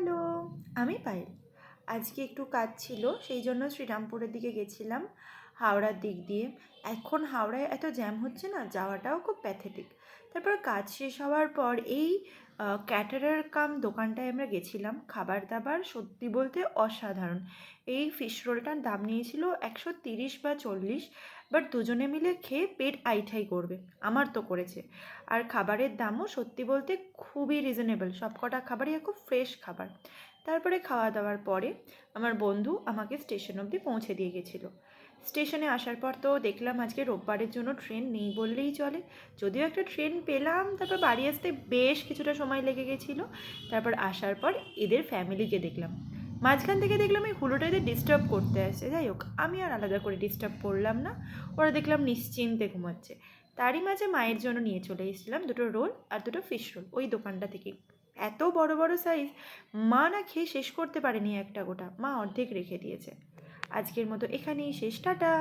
Hello, আমি পায়েল। আজকে একটু কাজ ছিল, সেই জন্য শ্রীরামপুরের দিকে গেছিলাম, হাওড়ার দিক দিয়ে। এখন হাওড়ায় এত জ্যাম হচ্ছে না, যাওয়াটাও খুব প্যাথেটিক। তারপর কাজ শেষ হওয়ার পর এই ক্যাটারার কাম দোকানটায় আমরা গেছিলাম। খাবার দাবার সত্যি বলতে অসাধারণ। এই ফিশ রোলটার দাম নিয়েছিল 130 বা 40, বাট দুজনে মিলে খেয়ে পেট আইঠাই করবে। আমার তো করেছে। আর খাবারের দামও সত্যি বলতে খুবই রিজনেবল, সব কটা খাবারই খুব ফ্রেশ খাবার। তারপরে খাওয়া দাওয়ার পরে আমার বন্ধু আমাকে স্টেশন অবধি পৌঁছে দিয়ে গেছিলো। স্টেশনে আসার পর তো দেখলাম আজকে রোববারের জন্য ট্রেন নেই বললেই চলে। যদিও একটা ট্রেন পেলাম, তারপর বাড়ি আসতে বেশ কিছুটা সময় লেগে গেছিলো। তারপর আসার পর এদের ফ্যামিলিকে দেখলাম। মাঝখান থেকে দেখলাম এই হুলোটা এদের ডিস্টার্ব করতে আসছে। যাই হোক, আমি আর আলাদা করে ডিস্টার্ব করলাম না। ওরা দেখলাম নিশ্চিন্তে ঘুমাচ্ছে। তারই মাঝে মায়ের জন্য নিয়ে চলে এসেছিলাম দুটো রোল আর দুটো ফিশ রোল ওই দোকানটা থেকেই। এত বড় বড় সাইজ, মা না খেয়ে শেষ করতে পারেনি একটা গোটা, মা অর্ধেক রেখে দিয়েছে। আজকের মতো এখানেই শেষ, টাটা।